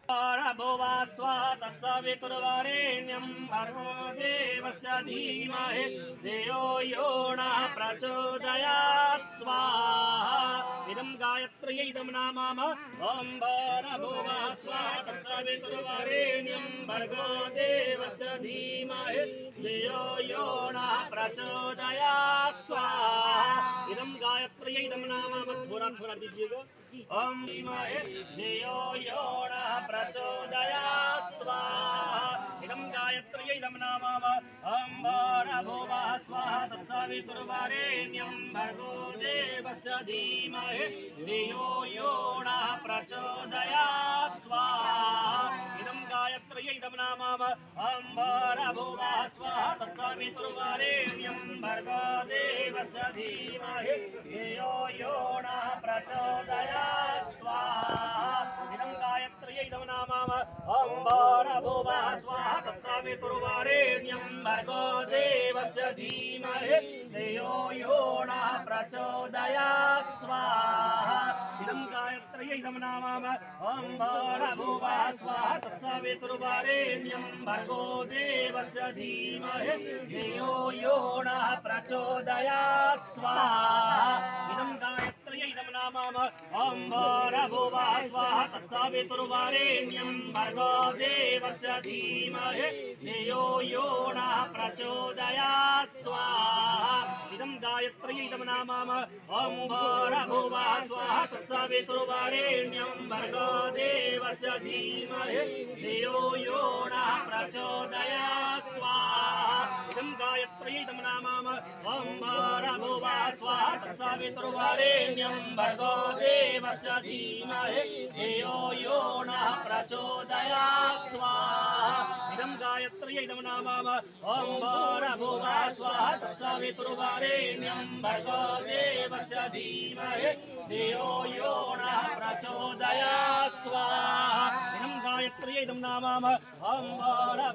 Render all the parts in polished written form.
भुवा स्वाहा तत्सवितुर्वरेण्यं भर्गो देवस्य धीमहि धियो यो नः प्रचोदयात् स्वाहा इदं गायत्र्यै इदं नामः ॐ भुवा स्वाहा तत्सवितुर्वरेण्यं भर्गो देवस्य धीमहि धियो यो नः प्रचोदयात् स्वाहा इदं गायत्र्यै इदं नामः थोड़ा थोड़ा दीजिएगा ॐ धीमहि धियो यो नः प्रचोदयात् स्वाहा इदं गायत्र्यै इदं नामः ॐ भुवा स्वाहा तत्सवितुर्वरेण्यं भर्गो देवस्य धीमहि धियो यो नः प्रचोदयात् स्वाहा इदं गायत्र्यै इदं नामः ॐ भुवा स्वाहा तत्सवितुर्वरेण्यं भर्गो देवस्य धीमहि धियो यो नः प्रचोदयात् स्वाहा इदं गायत्र्यै इदं नामः ॐ भुवा स्वाहा तत्सवितुर्वरेण्यं भर्गो देवस्य धीमहि धियो यो नः प्रचोदयात् स्वाहा इदं गायत्र्यै इदं नामः ॐ भुवा स्वाहा तत्सवितुर्वरेण्यं भर्गो देवस्य धीमहि धियो यो नः प्रचोदयात् स्वाहा इदं गायत्र्यै इदं नामः ॐ भुवा स्वाहा तत्सवितुर्वरेण्यं भर्गो देवस्य धीमहि धियो यो नः प्रचोदयात् स्वाहा इदं गायत्र्यै इदं नामः ॐ भुवा स्वाहा तत्सवितुर्वरेण्यं भर्गो देवस्य धीमहि धियो यो नः प्रचोदयात् स्वाहा इदं गायत्र्यै इदं नामः ॐ भुवा स्वाहा तत्सवितुर्वरेण्यं भर्गो देवस्य धीमहि धियो यो नः प्रचोदयात् स्वाहा इदं गायत्र्यै इदं नामः ॐ भुवा स्वाहा तत्सवितुर्वरेण्यं भर्गो देवस्य धीमहि धियो यो नः प्रचोदयात् स्वाहा इदं गायत्र्यै इदं नामः ॐ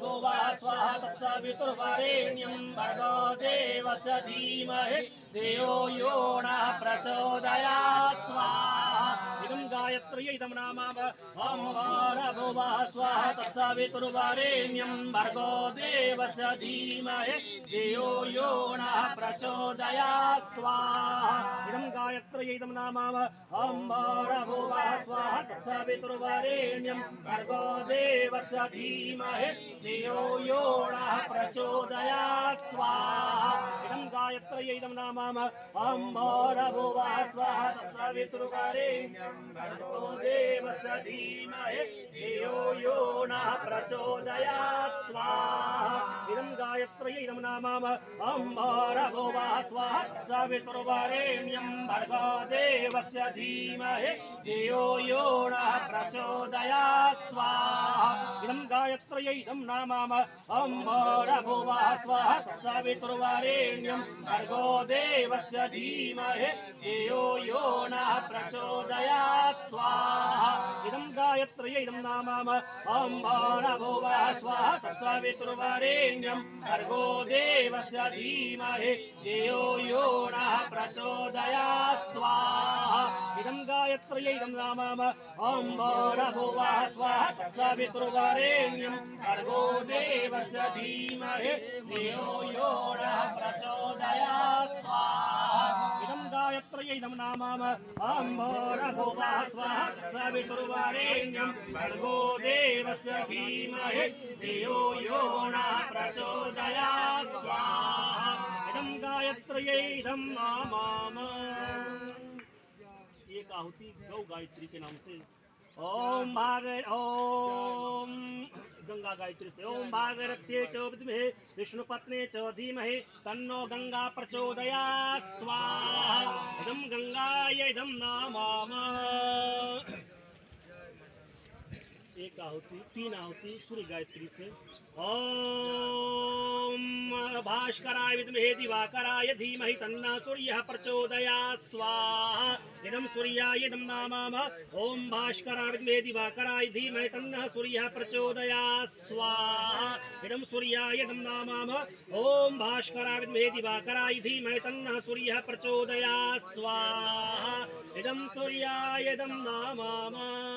भुवा स्वाहा तत्सवितुर्वरेण्यं भर्गो देवस्य धीमहि धियो यो नः प्रचोदयात् स्वाहा इदं गायत्र्यै इदं नामः ॐ भुवा स्वाहा तत्सवितुर्वरेण्यं भर्गो देवस्य धीमहि धियो यो नः प्रचोदयात् स्वाहा इदं गायत्र्यै इदं नामः ॐ भुवा स्वाहा तत्सवितुर्वरेण्यं भर्गो देवस्य धीमहि धियो यो नः प्रचोदयात् स्वाहा इदं गायत्र्यै इदं नामः ॐ भुवा स्वाहा तत्सवितुर्वरेण्यं भर्गो देवस्य धीमहि धियो यो नः प्रचोदयात् स्वाहा इदं गायत्र्यै इदं नामः ॐ भुवा स्वाहा तत्सवितुर्वरेण्यं भर्गो देवस्य धीमहि धियो यो नः प्रचोदयात् स्वाहा इदं गायत्र्यै इदं नामः ॐ भुवा स्वाहा तत्सवितुर्वरेण्यं भर्गो देवस्य धीमहि धियो यो नः प्रचोदयात् स्वाहा इदं गायत्र्यै इदं नामः ॐ भुवा स्वाहा तत्सवितुर्वरेण्यं भर्गो देवस्य धीमहि धियो यो नः प्रचोदयात् स्वाहा इदं गायत्र्यै इदं नामः ॐ भुवा स्वाहा तत्सवितुर्वरेण्यं भर्गो देवस्य धीमहि धियो यो नः प्रचोदयात् स्वाहा इदं गायत्र्यै इदं नामः ॐ भुवा स्वाहा तत्सवितुर्वरेण्यं भर्गो देवस्य धीमहि धियो यो नः प्रचोदयात् स्वाहा इदं गायत्र्यै इदं नामः एक आहुति गौ गायत्री के नाम से ओम गंगा गायत्री से ओम भागरथ्ये च विद्महे विष्णुपत्ने च धीमहि तन्नो गंगा प्रचोदयात् स्वाहा इदं गंगायै इदं नामः एक आहुति तीन आहुति सूर्य गायत्री से ओम भास्कराय विद्महे दिवाकराय धीमहि तन्नः सूर्यः प्रचोदयात् स्वाहा इदं सूर्याय इदं नामः ओम भास्कराय विद्महे दिवाकराय धीमहि तन्नः सूर्यः प्रचोदयात् स्वाहा इदं सूर्याय इदं नामः ओम भास्कराय विद्महे दिवाकराय धीमहि तन्नः सूर्यः प्रचोदयात् स्वाहा इदं सूर्याय इदं नामः